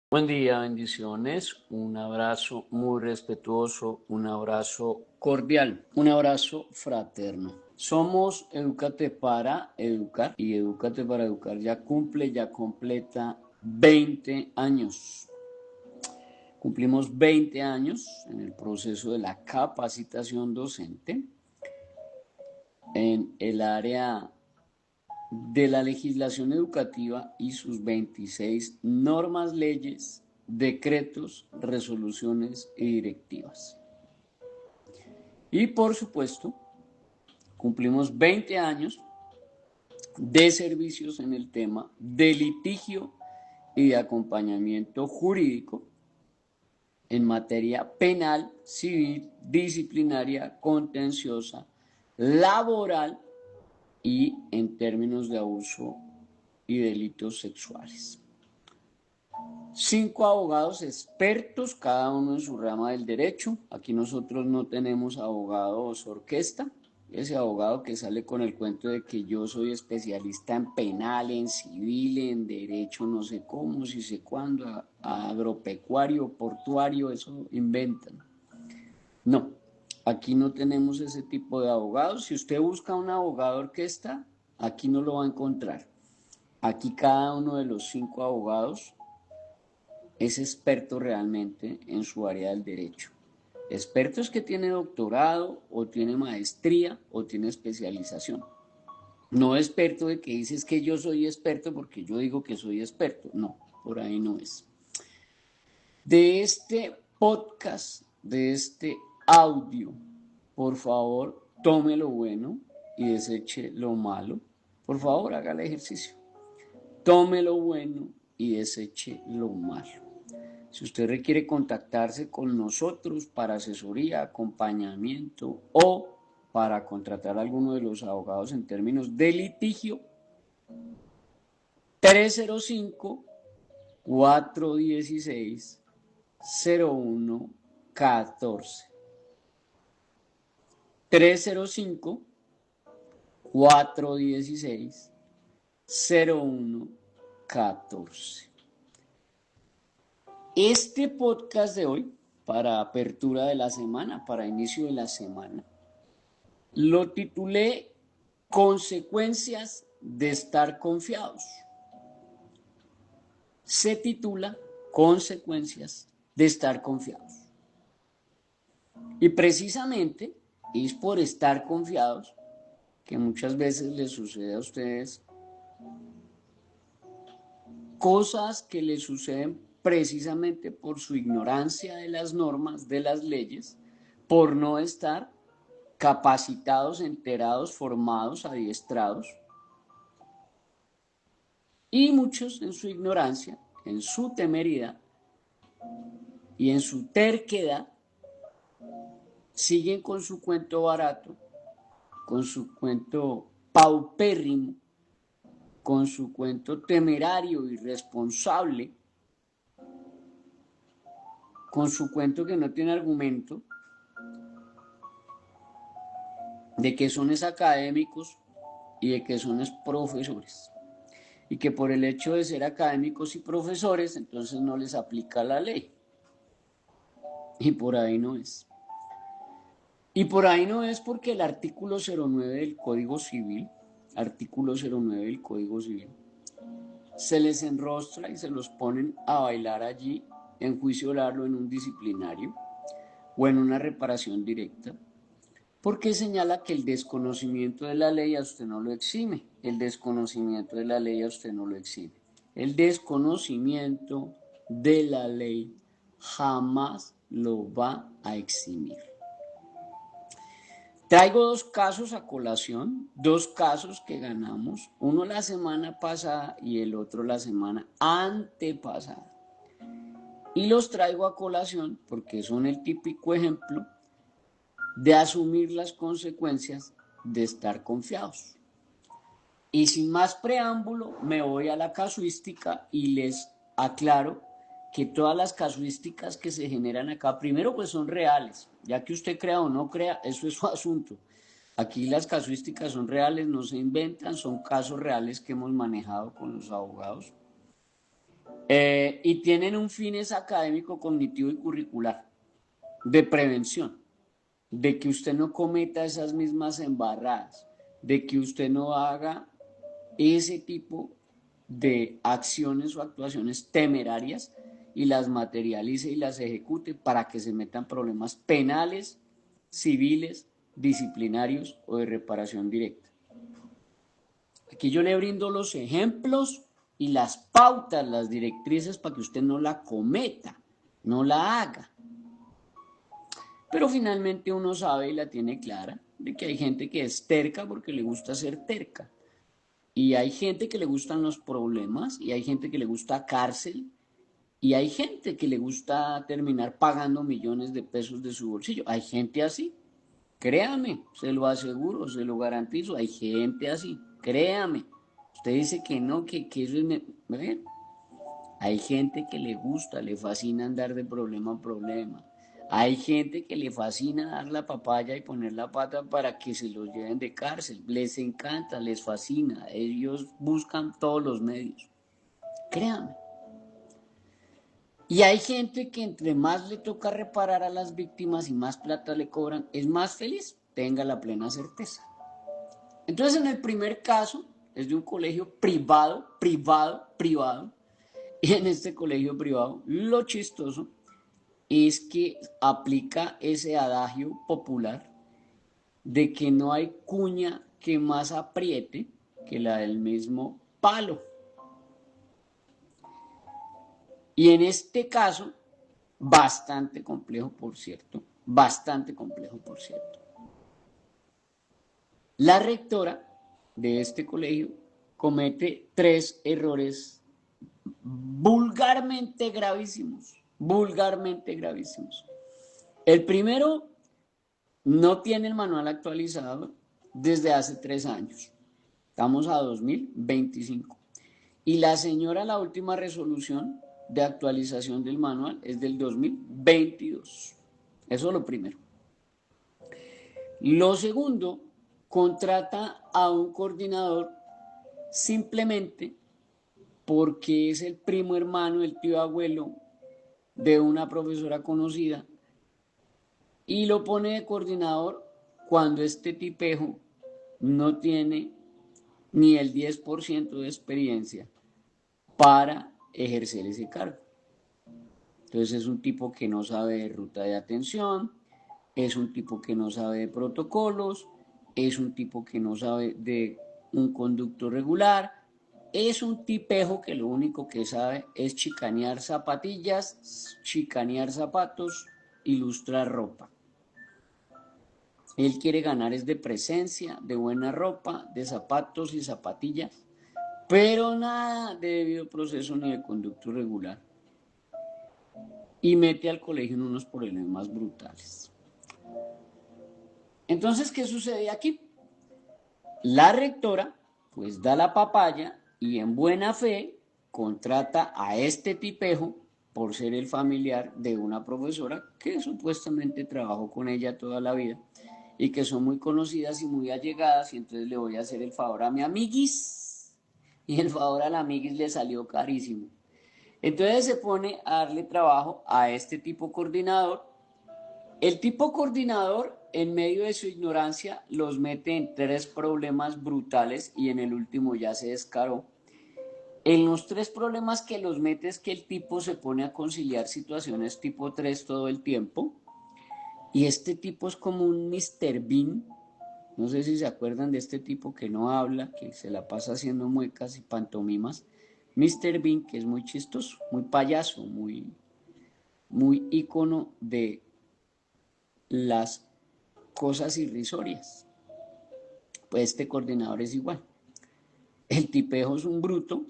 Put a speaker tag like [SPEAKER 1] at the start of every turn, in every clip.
[SPEAKER 1] Buen día, bendiciones, un abrazo muy respetuoso, un abrazo cordial, un abrazo fraterno. Somos Edúcate para Educar y Edúcate para Educar ya completa 20 años. Cumplimos 20 años en el proceso de la capacitación docente en el área de la legislación educativa y sus 26 normas, leyes, decretos, resoluciones y directivas. Y por supuesto, cumplimos 20 años de servicios en el tema de litigio y de acompañamiento jurídico en materia penal, civil, disciplinaria, contenciosa, laboral y en términos de abuso y delitos sexuales. 5 abogados expertos, cada uno en su rama del derecho. Aquí nosotros no tenemos abogados orquesta, ese abogado que sale con el cuento de que yo soy especialista en penal, en civil, en derecho, no sé cómo, si sé cuándo, agropecuario, portuario, eso inventan. No, aquí no tenemos ese tipo de abogados. Si usted busca un abogado orquesta, aquí no lo va a encontrar. Aquí cada uno de los 5 abogados es experto realmente en su área del derecho. Experto es que tiene doctorado o tiene maestría o tiene especialización. No experto de que dices que yo soy experto porque yo digo que soy experto. No, por ahí no es. De este podcast, de este audio, por favor, tome lo bueno y deseche lo malo. Por favor, haga el ejercicio. Tome lo bueno y deseche lo malo. Si usted requiere contactarse con nosotros para asesoría, acompañamiento o para contratar a alguno de los abogados en términos de litigio, 305-416-0114. 305-416-0114. Este podcast de hoy, para apertura de la semana, para inicio de la semana, lo titulé Consecuencias de estar confiados. Se titula Consecuencias de estar confiados. Y precisamente es por estar confiados que muchas veces les sucede a ustedes cosas que les suceden precisamente por su ignorancia de las normas, de las leyes, por no estar capacitados, enterados, formados, adiestrados. Y muchos en su ignorancia, en su temeridad y en su terquedad, siguen con su cuento barato, con su cuento paupérrimo, con su cuento temerario, irresponsable, con su cuento que no tiene argumento, de que son académicos y de que son profesores. Y que por el hecho de ser académicos y profesores, entonces no les aplica la ley. Y por ahí no es. Y por ahí no es porque el artículo 09 del Código Civil, se les enrostra y se los ponen a bailar allí, enjuiciarlo en un disciplinario o en una reparación directa, porque señala que el desconocimiento de la ley a usted no lo exime. El desconocimiento de la ley a usted no lo exime. El desconocimiento de la ley jamás lo va a eximir. Traigo 2 casos a colación, 2 casos que ganamos, uno la semana pasada y el otro la semana antepasada. Y los traigo a colación porque son el típico ejemplo de asumir las consecuencias de estar confiados. Y sin más preámbulo, me voy a la casuística y les aclaro que todas las casuísticas que se generan acá, primero pues son reales, ya que usted crea o no crea, eso es su asunto. Aquí las casuísticas son reales, no se inventan, son casos reales que hemos manejado con los abogados. Y tienen un fines académico, cognitivo y curricular de prevención, de que usted no cometa esas mismas embarradas, de que usted no haga ese tipo de acciones o actuaciones temerarias y las materialice y las ejecute para que se metan problemas penales, civiles, disciplinarios o de reparación directa. Aquí yo le brindo los ejemplos y las pautas, las directrices para que usted no la cometa, no la haga. Pero finalmente uno sabe y la tiene clara de que hay gente que es terca porque le gusta ser terca. Y hay gente que le gustan los problemas, y hay gente que le gusta cárcel, y hay gente que le gusta terminar pagando millones de pesos de su bolsillo. Hay gente así, créame, se lo aseguro, se lo garantizo, hay gente así, créame. Usted dice que no, que eso es... ¿Ven? Hay gente que le gusta, le fascina andar de problema a problema. Hay gente que le fascina dar la papaya y poner la pata para que se los lleven de cárcel. Les encanta, les fascina. Ellos buscan todos los medios. Créanme. Y hay gente que entre más le toca reparar a las víctimas y más plata le cobran, es más feliz. Tenga la plena certeza. Entonces, en el primer caso, es de un colegio privado. Y en este colegio privado, lo chistoso es que aplica ese adagio popular de que no hay cuña que más apriete que la del mismo palo. Y en este caso, bastante complejo, por cierto, bastante complejo, por cierto. La rectora de este colegio comete 3 errores vulgarmente gravísimos. El primero, no tiene el manual actualizado desde hace 3 años. Estamos a 2025. Y la señora, la última resolución de actualización del manual es del 2022. Eso es lo primero. Lo segundo, contrata a un coordinador simplemente porque es el primo hermano, el tío abuelo de una profesora conocida y lo pone de coordinador cuando este tipejo no tiene ni el 10% de experiencia para ejercer ese cargo. Entonces es un tipo que no sabe de ruta de atención, es un tipo que no sabe de protocolos, es un tipo que no sabe de un conducto regular, es un tipejo que lo único que sabe es chicanear zapatillas, chicanear zapatos, ilustrar ropa. Él quiere ganar es de presencia, de buena ropa, de zapatos y zapatillas, pero nada de debido proceso ni de conducto regular. Y mete al colegio en unos problemas brutales. Entonces, ¿qué sucede aquí? La rectora pues da la papaya y en buena fe contrata a este tipejo por ser el familiar de una profesora que supuestamente trabajó con ella toda la vida y que son muy conocidas y muy allegadas, y entonces le voy a hacer el favor a mi amiguis, y el favor a la amiguis le salió carísimo. Entonces se pone a darle trabajo a este tipo coordinador. El tipo coordinador, en medio de su ignorancia, los mete en 3 problemas brutales y en el último ya se descaró. En los 3 problemas que los mete es que el tipo se pone a conciliar situaciones tipo 3 todo el tiempo. Y este tipo es como un Mr. Bean. No sé si se acuerdan de este tipo que no habla, que se la pasa haciendo muecas y pantomimas. Mr. Bean, que es muy chistoso, muy payaso, muy ícono de las cosas irrisorias. Pues este coordinador es igual. El tipejo es un bruto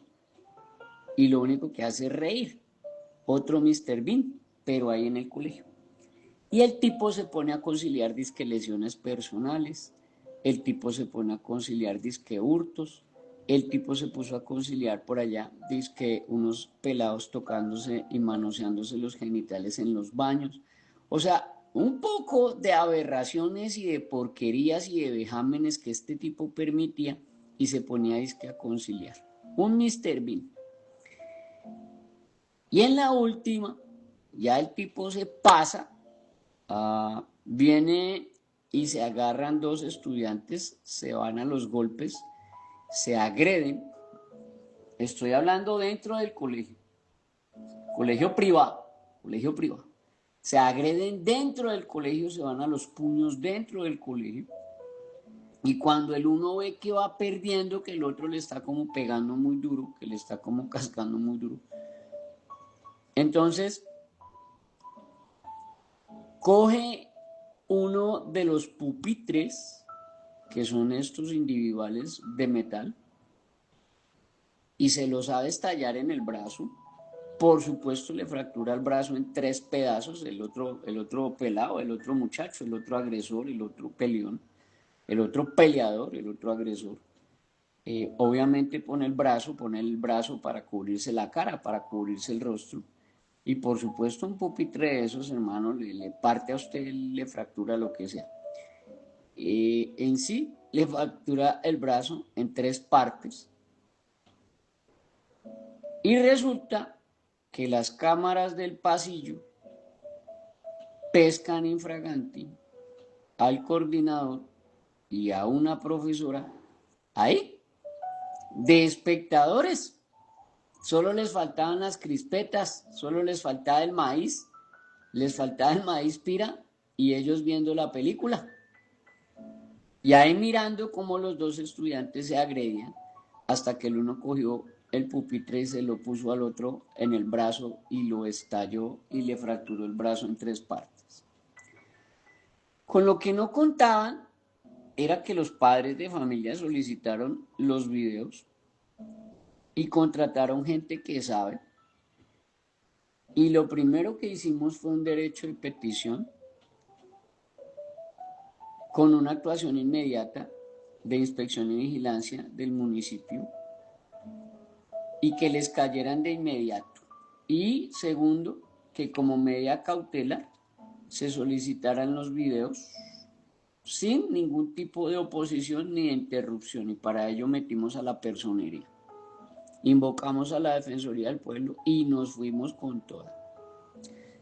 [SPEAKER 1] y lo único que hace es reír. Otro Mr. Bean, pero ahí en el colegio. Y el tipo se pone a conciliar disque lesiones personales, el tipo se pone a conciliar disque hurtos, el tipo se puso a conciliar por allá disque unos pelados tocándose y manoseándose los genitales en los baños. O sea, un poco de aberraciones y de porquerías y de vejámenes que este tipo permitía y se ponía disque a conciliar. Un Mr. Bean. Y en la última, ya el tipo se pasa, viene y se agarran dos estudiantes, se van a los golpes, se agreden. Estoy hablando dentro del colegio, colegio privado, colegio privado. Se agreden dentro del colegio, se van a los puños dentro del colegio. Y cuando el uno ve que va perdiendo, que el otro le está como pegando muy duro, que le está como cascando muy duro, entonces coge uno de los pupitres, que son estos individuales de metal, y se los sabe estallar en el brazo. Por supuesto le fractura el brazo en 3 pedazos, el otro pelado, el otro muchacho, el otro agresor, el otro peleón, el otro peleador, el otro agresor. Obviamente pone el brazo para cubrirse la cara, para cubrirse el rostro. Y por supuesto un pupitre de esos, hermano, le parte a usted, le fractura lo que sea. En sí, le fractura el brazo en 3 partes. Y resulta que las cámaras del pasillo pescan infraganti al coordinador y a una profesora ahí, de espectadores. Solo les faltaban las crispetas, solo les faltaba el maíz pira y ellos viendo la película. Y ahí mirando cómo los dos estudiantes se agredían hasta que el uno cogió el pupitre y se lo puso al otro en el brazo y lo estalló y le fracturó el brazo en 3 partes. Con lo que no contaban era que los padres de familia solicitaron los videos y contrataron gente que sabe. Y lo primero que hicimos fue un derecho de petición con una actuación inmediata de inspección y vigilancia del municipio y que les cayeran de inmediato. Y segundo, que como medida cautelar se solicitaran los videos sin ningún tipo de oposición ni de interrupción, y para ello metimos a la personería. Invocamos a la Defensoría del Pueblo y nos fuimos con toda.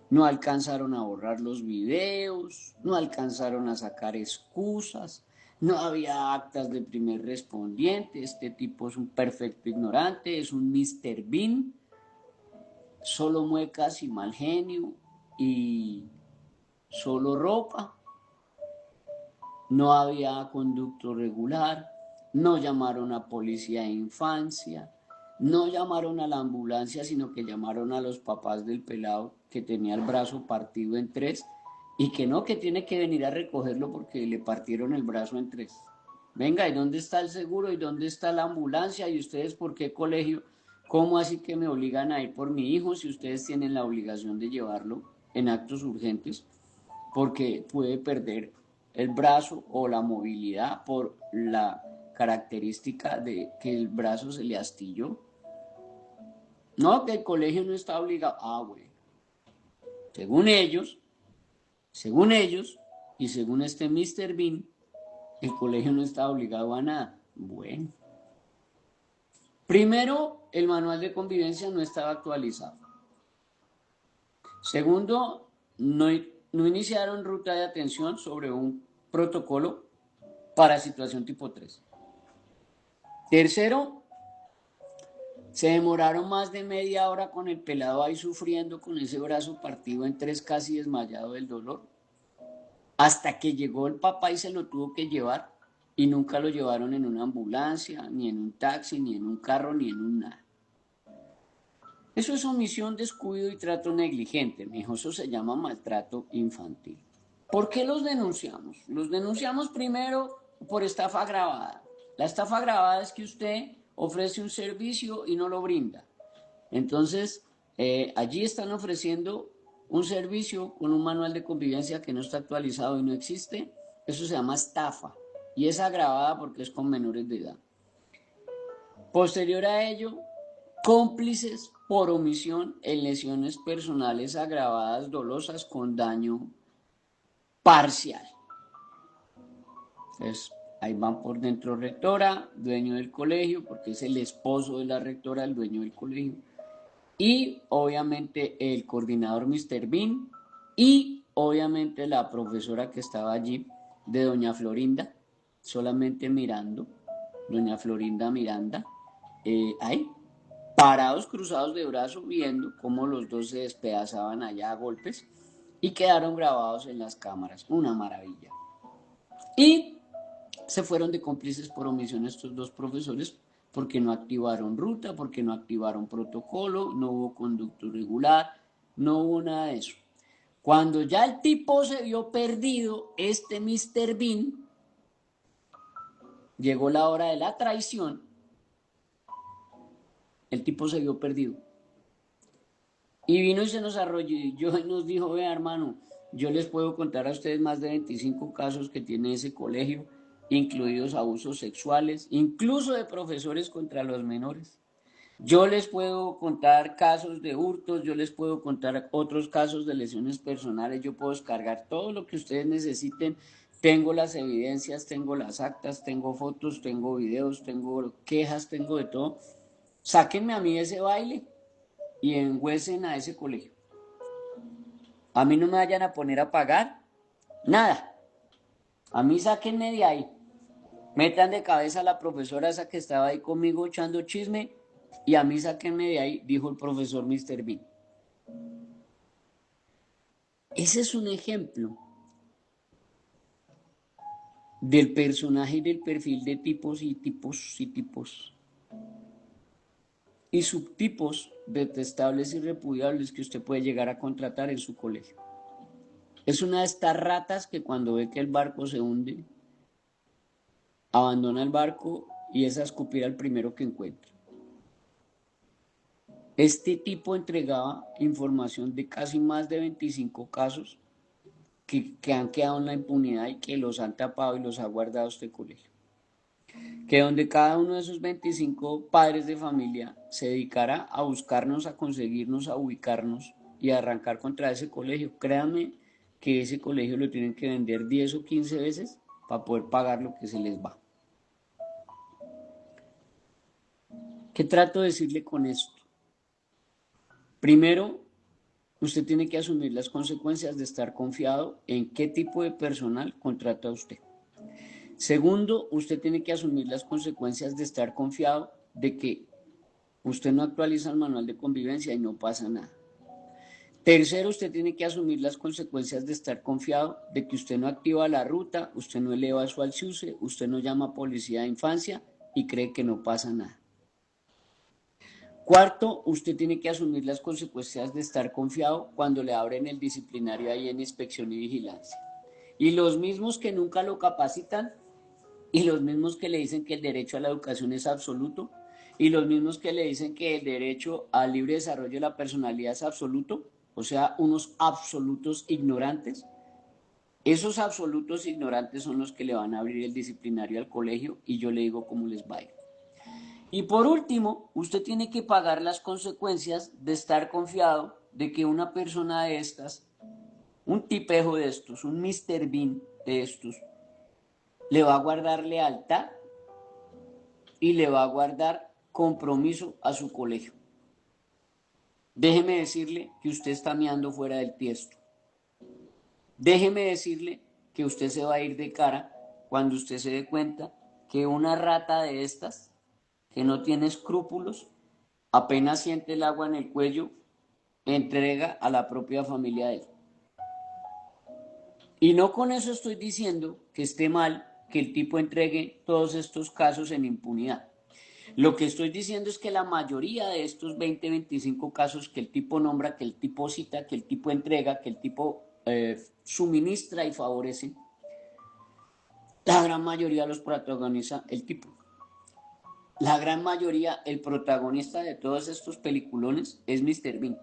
[SPEAKER 1] No alcanzaron a borrar los videos, no alcanzaron a sacar excusas, no había actas de primer respondiente. Este tipo es un perfecto ignorante, es un Mr. Bean, solo muecas y mal genio y solo ropa. No había conducto regular, no llamaron a policía de infancia, no llamaron a la ambulancia, sino que llamaron a los papás del pelado que tenía el brazo partido en 3 y que no, que tiene que venir a recogerlo porque le partieron el brazo en 3. Venga, ¿y dónde está el seguro? ¿Y dónde está la ambulancia? ¿Y ustedes por qué colegio? ¿Cómo así que me obligan a ir por mi hijo si ustedes tienen la obligación de llevarlo en actos urgentes? Porque puede perder el brazo o la movilidad por la característica de que el brazo se le astilló. No, que el colegio no está obligado. Ah, bueno. Según ellos, según ellos, y según este Mr. Bean, el colegio no está obligado a nada. Bueno. Primero, el manual de convivencia no estaba actualizado. Segundo, no iniciaron ruta de atención sobre un protocolo para situación tipo 3. Tercero, se demoraron más de media hora con el pelado ahí sufriendo con ese brazo partido en 3, casi desmayado del dolor, hasta que llegó el papá y se lo tuvo que llevar, y nunca lo llevaron en una ambulancia, ni en un taxi, ni en un carro, ni en un nada. Eso es omisión, descuido y trato negligente, mijo. Eso se llama maltrato infantil. ¿Por qué los denunciamos? Los denunciamos primero por estafa agravada. La estafa agravada es que usted ofrece un servicio y no lo brinda. Entonces, allí están ofreciendo un servicio con un manual de convivencia que no está actualizado y no existe. Eso se llama estafa y es agravada porque es con menores de edad. Posterior a ello, cómplices por omisión en lesiones personales agravadas dolosas con daño parcial. Entonces, ahí van por dentro rectora, dueño del colegio, porque es el esposo de la rectora, el dueño del colegio. y obviamente el coordinador Mr. Bean y obviamente la profesora que estaba allí de doña Florinda, solamente mirando, doña Florinda Miranda, ahí, parados cruzados de brazos viendo cómo los dos se despedazaban allá a golpes y quedaron grabados en las cámaras, una maravilla. Y se fueron de cómplices por omisión estos dos profesores porque no activaron ruta, porque no activaron protocolo, no hubo conducto regular, no hubo nada de eso. Cuando ya el tipo se vio perdido, este Mr. Bean, llegó la hora de la traición, el tipo se vio perdido. Y vino y se nos arrodilló y nos dijo, vea hermano, yo les puedo contar a ustedes más de 25 casos que tiene ese colegio, incluidos abusos sexuales, incluso de profesores contra los menores. Yo les puedo contar casos de hurtos, yo les puedo contar otros casos de lesiones personales, yo puedo descargar todo lo que ustedes necesiten. Tengo las evidencias, tengo las actas, tengo fotos, tengo videos, tengo quejas, tengo de todo. Sáquenme a mí ese baile y engüecen a ese colegio. A mí no me vayan a poner a pagar nada. A mí sáquenme de ahí. Metan de cabeza a la profesora esa que estaba ahí conmigo echando chisme y a mí sáquenme de ahí, dijo el profesor Mr. Bean. Ese es un ejemplo del personaje y del perfil de tipos y tipos y tipos y subtipos detestables y repudiables que usted puede llegar a contratar en su colegio. Es una de estas ratas que cuando ve que el barco se hunde, abandona el barco y es a escupir al primero que encuentra. Este tipo entregaba información de casi más de 25 casos que han quedado en la impunidad y que los han tapado y los ha guardado este colegio. Que donde cada uno de esos 25 padres de familia se dedicara a buscarnos, a conseguirnos, a ubicarnos y a arrancar contra ese colegio, créanme que ese colegio lo tienen que vender 10 o 15 veces para poder pagar lo que se les va. ¿Qué trato de decirle con esto? Primero, usted tiene que asumir las consecuencias de estar confiado en qué tipo de personal contrata usted. Segundo, usted tiene que asumir las consecuencias de estar confiado de que usted no actualiza el manual de convivencia y no pasa nada. Tercero, usted tiene que asumir las consecuencias de estar confiado de que usted no activa la ruta, usted no eleva su alciuse, usted no llama a policía de infancia y cree que no pasa nada. Cuarto, usted tiene que asumir las consecuencias de estar confiado cuando le abren el disciplinario ahí en inspección y vigilancia. Y los mismos que nunca lo capacitan, y los mismos que le dicen que el derecho a la educación es absoluto, y los mismos que le dicen que el derecho al libre desarrollo de la personalidad es absoluto, o sea, unos absolutos ignorantes. Esos absolutos ignorantes son los que le van a abrir el disciplinario al colegio y yo le digo cómo les va a ir. Y por último, usted tiene que pagar las consecuencias de estar confiado de que una persona de estas, un tipejo de estos, un Mr. Bean de estos, le va a guardar lealtad y le va a guardar compromiso a su colegio. Déjeme decirle que usted está meando fuera del tiesto. Déjeme decirle que usted se va a ir de cara cuando usted se dé cuenta que una rata de estas, que no tiene escrúpulos, apenas siente el agua en el cuello, entrega a la propia familia de él. Y no con eso estoy diciendo que esté mal que el tipo entregue todos estos casos en impunidad. Lo que estoy diciendo es que la mayoría de estos 20, 25 casos que el tipo nombra, que el tipo cita, que el tipo entrega, que el tipo suministra y favorece, la gran mayoría los protagoniza el tipo. La gran mayoría, el protagonista de todos estos peliculones es Mr. Bean.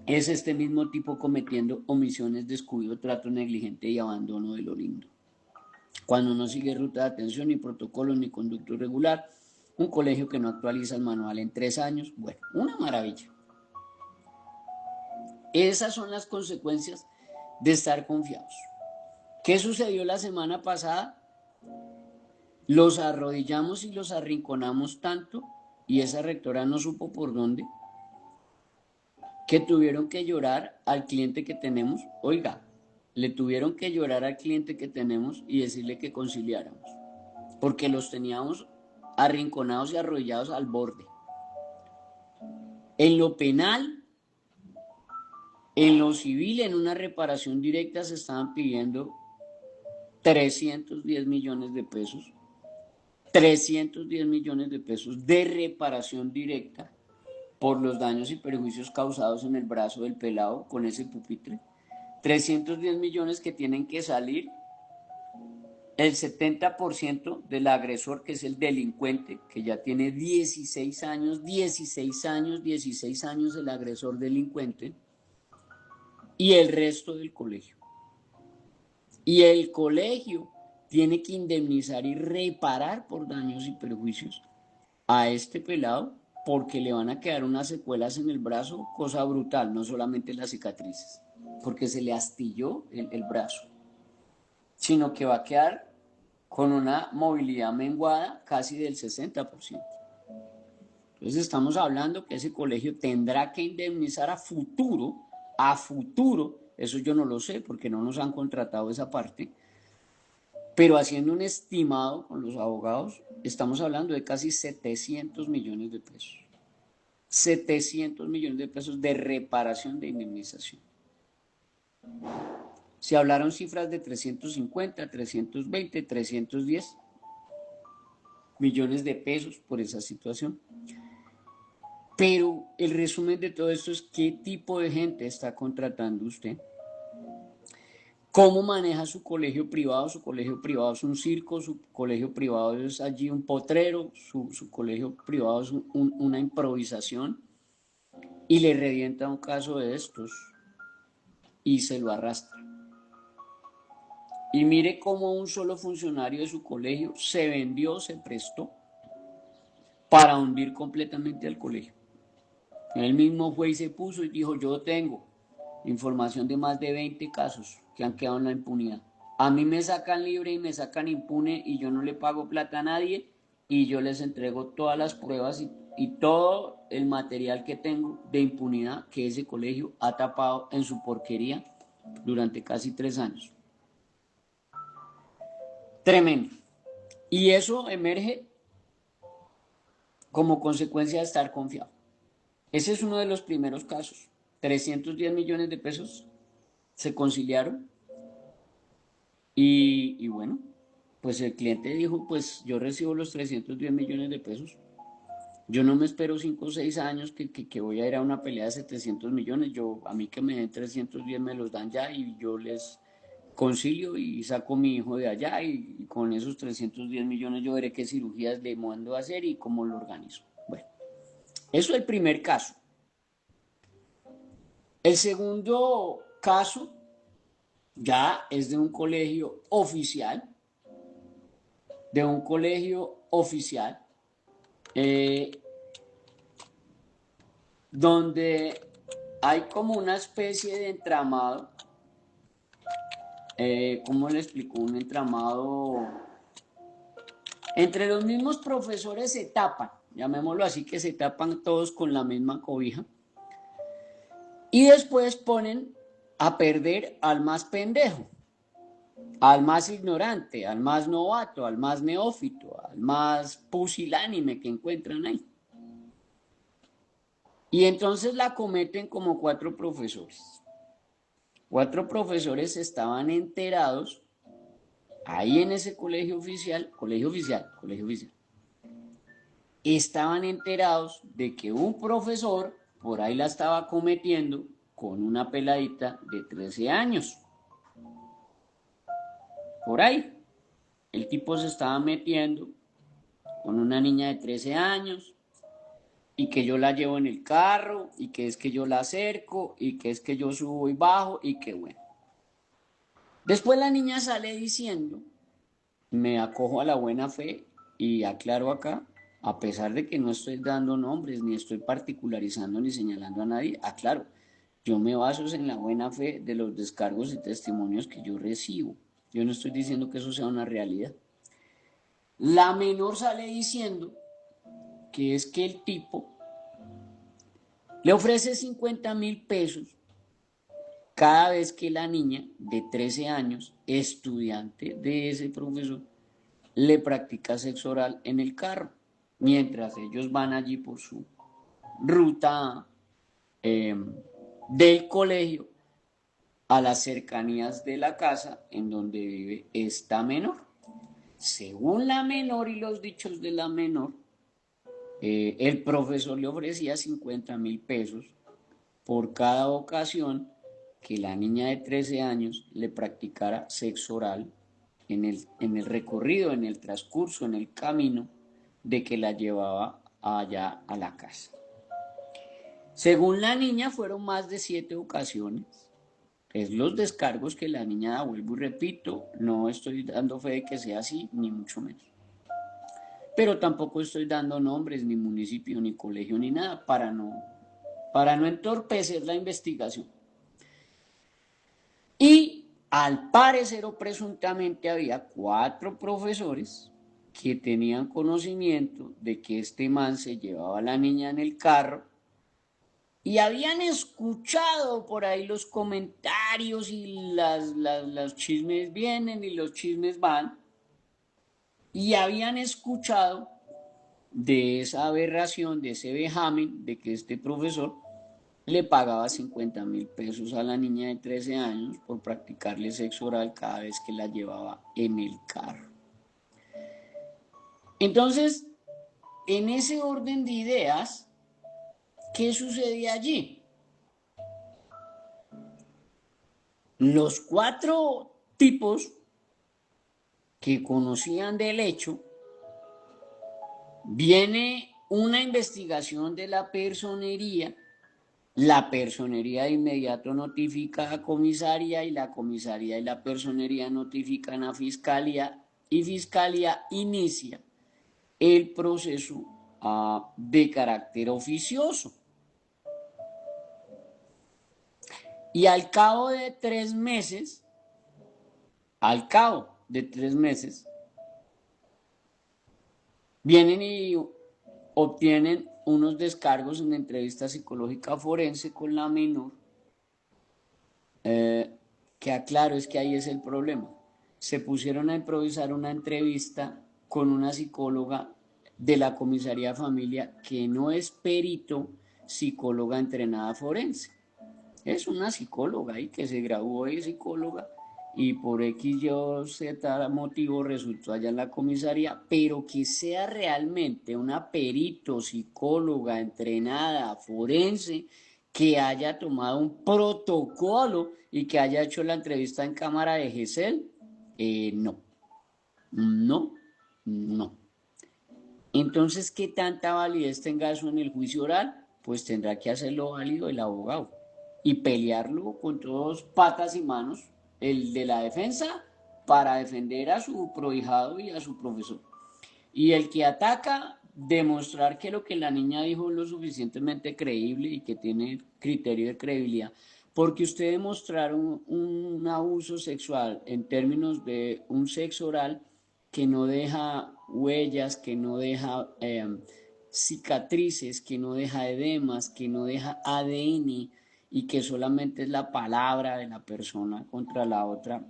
[SPEAKER 1] Es este mismo tipo cometiendo omisiones, descuido, trato negligente y abandono de lo lindo. Cuando no sigue ruta de atención, ni protocolos, ni conducto regular, un colegio que no actualiza el manual en 3 años, bueno, una maravilla. Esas son las consecuencias de estar confiados. ¿Qué sucedió la semana pasada? Los arrodillamos y los arrinconamos tanto y esa rectora no supo por dónde, que tuvieron que llorar al cliente que tenemos. Oiga, le tuvieron que llorar al cliente que tenemos y decirle que conciliáramos, porque los teníamos arrinconados y arrollados al borde. En lo penal, en lo civil, en una reparación directa se estaban pidiendo 310 millones de pesos. 310 millones de pesos de reparación directa por los daños y perjuicios causados en el brazo del pelado con ese pupitre. 310 millones que tienen que salir el 70% del agresor, que es el delincuente, que ya tiene 16 años, 16 años, 16 años el agresor delincuente, y el resto del colegio. Y el colegio tiene que indemnizar y reparar por daños y perjuicios a este pelado, porque le van a quedar unas secuelas en el brazo, cosa brutal, no solamente las cicatrices, porque se le astilló el brazo, sino que va a quedar con una movilidad menguada casi del 60%. Entonces estamos hablando que ese colegio tendrá que indemnizar a futuro, eso yo no lo sé porque no nos han contratado esa parte, pero haciendo un estimado con los abogados, estamos hablando de casi 700 millones de pesos. 700 millones de pesos de reparación de indemnización. Se hablaron cifras de 350, 320, 310 millones de pesos por esa situación. Pero el resumen de todo esto es qué tipo de gente está contratando usted, cómo maneja su colegio privado es un circo, su colegio privado es allí un potrero, su colegio privado es una improvisación, y le revienta un caso de estos y se lo arrastra. Y mire cómo un solo funcionario de su colegio se vendió, se prestó para hundir completamente al colegio. Él mismo fue y se puso y dijo: yo tengo información de más de 20 casos que han quedado en la impunidad. A mí me sacan libre y me sacan impune y yo no le pago plata a nadie, y yo les entrego todas las pruebas y todo el material que tengo de impunidad que ese colegio ha tapado en su porquería durante casi 3 años. Tremendo. Y eso emerge como consecuencia de estar confiado. Ese es uno de los primeros casos. 310 millones de pesos se conciliaron y bueno, pues el cliente dijo: pues yo recibo los 310 millones de pesos. Yo no me espero 5 o 6 años que voy a ir a una pelea de 700 millones. A mí que me den 310 me los dan ya y yo les concilio y saco a mi hijo de allá, y con esos 310 millones yo veré qué cirugías le mando a hacer y cómo lo organizo. Bueno, eso es el primer caso. El segundo caso ya es de un colegio oficial, donde hay como una especie de entramado, ¿cómo le explico? Un entramado entre los mismos profesores, se tapan, llamémoslo así, que se tapan todos con la misma cobija, y después ponen a perder al más pendejo, al más ignorante, al más novato, al más neófito, al más pusilánime que encuentran ahí. Y entonces la cometen como 4 profesores. 4 profesores estaban enterados ahí en ese colegio oficial, estaban enterados de que un profesor por ahí la estaba cometiendo con una peladita de 13 años. Por ahí, el tipo se estaba metiendo con una niña de 13 años, y que yo la llevo en el carro, y que es que yo la acerco, y que es que yo subo y bajo, y que bueno. Después la niña sale diciendo: me acojo a la buena fe y aclaro acá, a pesar de que no estoy dando nombres, ni estoy particularizando ni señalando a nadie, aclaro, yo me baso en la buena fe de los descargos y testimonios que yo recibo. Yo no estoy diciendo que eso sea una realidad. La menor sale diciendo que es que el tipo le ofrece 50.000 pesos cada vez que la niña de 13 años, estudiante de ese profesor, le practica sexo oral en el carro, mientras ellos van allí por su ruta del colegio a las cercanías de la casa en donde vive esta menor. Según la menor y los dichos de la menor, el profesor le ofrecía 50.000 pesos por cada ocasión que la niña de 13 años le practicara sexo oral en el recorrido, en el transcurso, en el camino de que la llevaba allá a la casa. Según la niña, fueron más de 7 ocasiones. Es los descargos que la niña da, vuelvo y repito, no estoy dando fe de que sea así, ni mucho menos. Pero tampoco estoy dando nombres, ni municipio, ni colegio, ni nada, para no entorpecer la investigación. Y al parecer o presuntamente había 4 profesores que tenían conocimiento de que este man se llevaba a la niña en el carro y habían escuchado por ahí los comentarios y los chismes vienen y los chismes van, y habían escuchado de esa aberración, de ese vejamen, de que este profesor le pagaba 50.000 pesos a la niña de 13 años por practicarle sexo oral cada vez que la llevaba en el carro. Entonces, en ese orden de ideas, ¿qué sucedía allí? Los 4 tipos que conocían del hecho, viene una investigación de la personería de inmediato notifica a comisaría y la comisaría y la personería notifican a fiscalía y fiscalía inicia el proceso de carácter oficioso. Y al cabo de 3 meses, vienen y obtienen unos descargos en entrevista psicológica forense con la menor, que aclaro, es que ahí es el problema. Se pusieron a improvisar una entrevista con una psicóloga de la comisaría de familia que no es perito psicóloga entrenada forense. Es una psicóloga ahí que se graduó de psicóloga y por X, Y, Z motivo resultó allá en la comisaría, pero que sea realmente una perito psicóloga entrenada forense que haya tomado un protocolo y que haya hecho la entrevista en cámara de GESEL, no. Entonces, ¿qué tanta validez tenga eso en el juicio oral? Pues tendrá que hacerlo válido el abogado y pelearlo con todos patas y manos, el de la defensa, para defender a su prohijado y a su profesor. Y el que ataca, demostrar que lo que la niña dijo es lo suficientemente creíble y que tiene criterio de credibilidad. Porque usted demostrar un abuso sexual en términos de un sexo oral que no deja huellas, que no deja cicatrices, que no deja edemas, que no deja ADN y que solamente es la palabra de la persona contra la otra,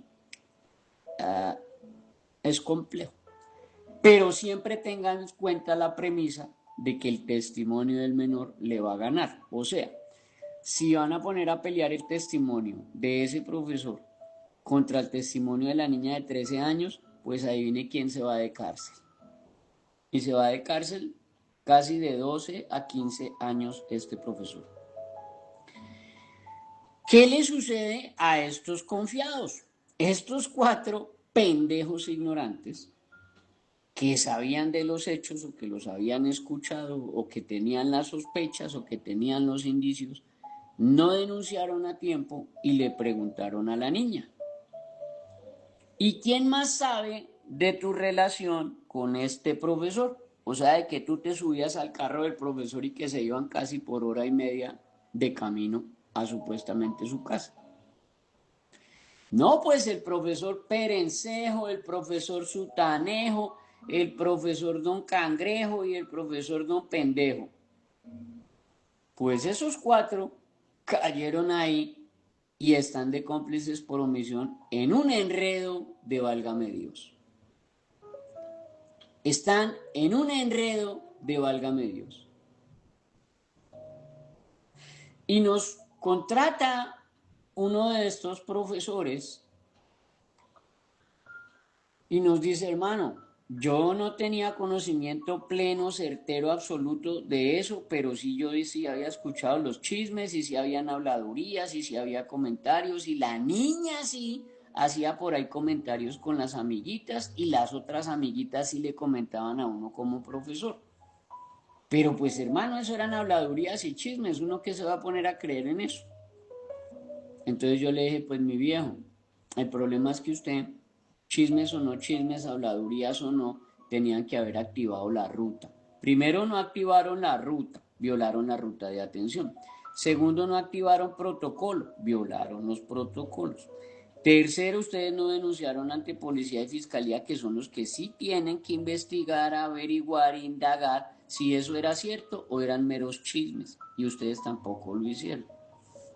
[SPEAKER 1] es complejo. Pero siempre tengan en cuenta la premisa de que el testimonio del menor le va a ganar. O sea, si van a poner a pelear el testimonio de ese profesor contra el testimonio de la niña de 13 años, pues adivine quién se va de cárcel. Y se va de cárcel casi de 12 a 15 años este profesor. ¿Qué le sucede a estos confiados? Estos 4 pendejos ignorantes que sabían de los hechos o que los habían escuchado o que tenían las sospechas o que tenían los indicios, no denunciaron a tiempo y le preguntaron a la niña: ¿y quién más sabe de tu relación con este profesor? O sea, de que tú te subías al carro del profesor y que se iban casi por hora y media de camino a supuestamente su casa. No, pues el profesor Perencejo, el profesor Sutanejo, el profesor Don Cangrejo y el profesor Don Pendejo. Pues esos 4 cayeron ahí y están de cómplices por omisión en un enredo de válgame Dios. Están en un enredo de válgame Dios. Y nos contrata uno de estos profesores y nos dice, hermano, yo no tenía conocimiento pleno, certero, absoluto de eso, pero sí yo sí había escuchado los chismes y sí habían habladurías y sí había comentarios y la niña sí hacía por ahí comentarios con las amiguitas y las otras amiguitas sí le comentaban a uno como profesor. Pero pues hermano, eso eran habladurías y chismes, uno que se va a poner a creer en eso. Entonces yo le dije, pues mi viejo, el problema es que usted, chismes o no chismes, habladurías o no, tenían que haber activado la ruta. Primero, no activaron la ruta, violaron la ruta de atención. Segundo, no activaron protocolo, violaron los protocolos. Tercero, ustedes no denunciaron ante policía y fiscalía, que son los que sí tienen que investigar, averiguar, indagar si eso era cierto o eran meros chismes. Y ustedes tampoco lo hicieron.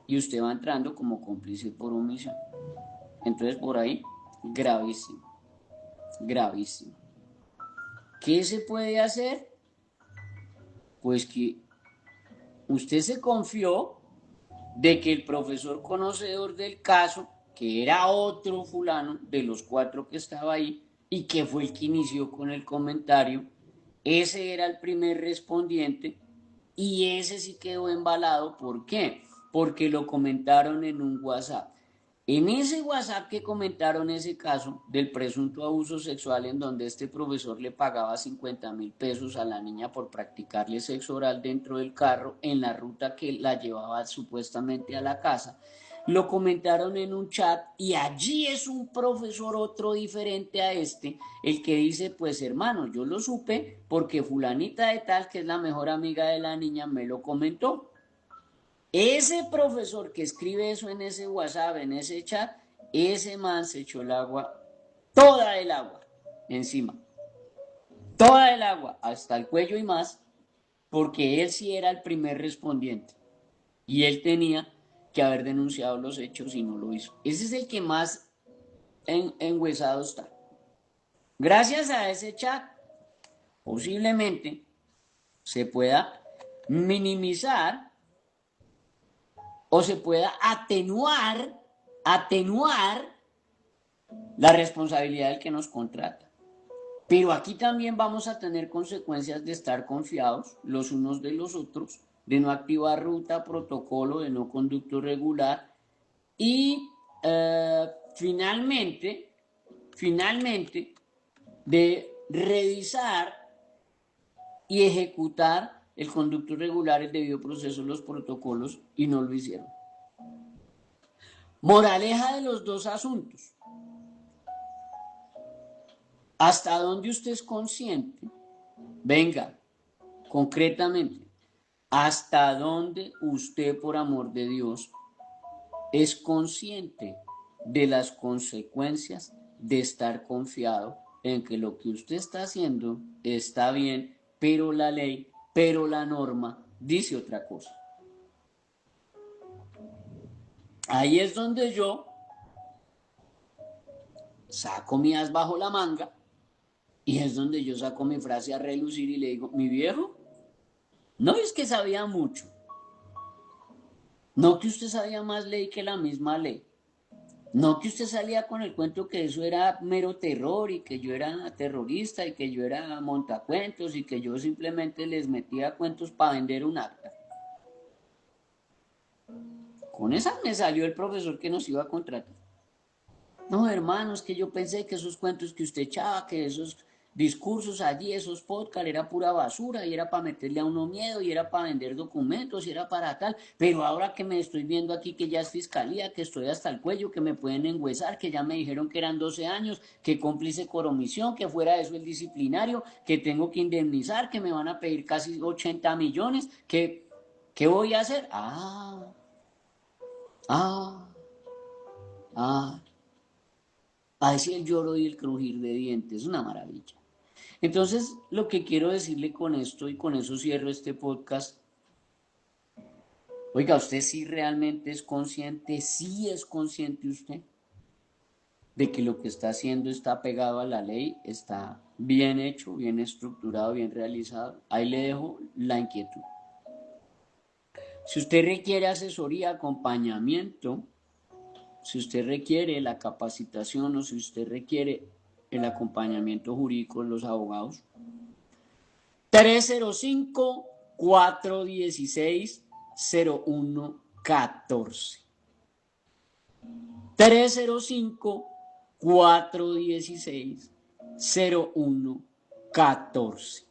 [SPEAKER 1] Y usted va entrando como cómplice por omisión. Entonces por ahí, gravísimo, gravísimo. ¿Qué se puede hacer? Pues que usted se confió de que el profesor conocedor del caso, que era otro fulano de los 4 que estaba ahí y que fue el que inició con el comentario, ese era el primer respondiente y ese sí quedó embalado. ¿Por qué? Porque lo comentaron en un WhatsApp. En ese WhatsApp que comentaron ese caso del presunto abuso sexual en donde este profesor le pagaba 50.000 pesos a la niña por practicarle sexo oral dentro del carro en la ruta que la llevaba supuestamente a la casa, lo comentaron en un chat y allí es un profesor otro diferente a este el que dice, pues hermano, yo lo supe porque fulanita de tal, que es la mejor amiga de la niña, me lo comentó. Ese profesor que escribe eso en ese WhatsApp, en ese chat, ese man se echó el agua, toda el agua, encima. Toda el agua, hasta el cuello y más, porque él sí era el primer respondiente. Y él tenía que haber denunciado los hechos y no lo hizo. Ese es el que más enhuesado está. Gracias a ese chat, posiblemente se pueda minimizar o se pueda atenuar la responsabilidad del que nos contrata. Pero aquí también vamos a tener consecuencias de estar confiados los unos de los otros, de no activar ruta, protocolo, de no conducto regular y finalmente, de revisar y ejecutar el conducto regular, el debido proceso, los protocolos, y no lo hicieron. Moraleja de los dos asuntos. ¿Hasta dónde usted es consciente? Venga, concretamente, ¿hasta dónde usted, por amor de Dios, es consciente de las consecuencias de estar confiado en que lo que usted está haciendo está bien, pero la ley, pero la norma dice otra cosa? Ahí es donde yo saco mi as bajo la manga y es donde yo saco mi frase a relucir y le digo, mi viejo, no es que sabía mucho, no que usted sabía más ley que la misma ley, no que usted salía con el cuento que eso era mero terror y que yo era terrorista y que yo era montacuentos y que yo simplemente les metía cuentos para vender un acta. Con esa me salió el profesor que nos iba a contratar. No, hermanos, que yo pensé que esos cuentos que usted echaba, que esos discursos allí, esos podcasts, era pura basura y era para meterle a uno miedo y era para vender documentos y era para tal. Pero ahora que me estoy viendo aquí que ya es fiscalía, que estoy hasta el cuello, que me pueden engüesar, que ya me dijeron que eran 12 años, que cómplice por omisión, que fuera de eso el disciplinario, que tengo que indemnizar, que me van a pedir casi 80 millones, que, ¿qué voy a hacer? Ah, ah. Así el lloro y el crujir de dientes, una maravilla. Entonces, lo que quiero decirle con esto, y con eso cierro este podcast, oiga, ¿usted sí realmente es consciente? ¿Sí es consciente usted de que lo que está haciendo está pegado a la ley, está bien hecho, bien estructurado, bien realizado? Ahí le dejo la inquietud. Si usted requiere asesoría, acompañamiento, si usted requiere la capacitación o si usted requiere el acompañamiento jurídico de los abogados, 305-416-0114. 305-416-0114.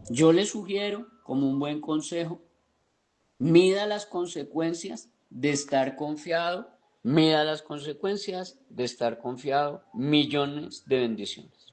[SPEAKER 1] Yo le sugiero, como un buen consejo, mida las consecuencias de estar confiado, mida las consecuencias de estar confiado. Millones de bendiciones.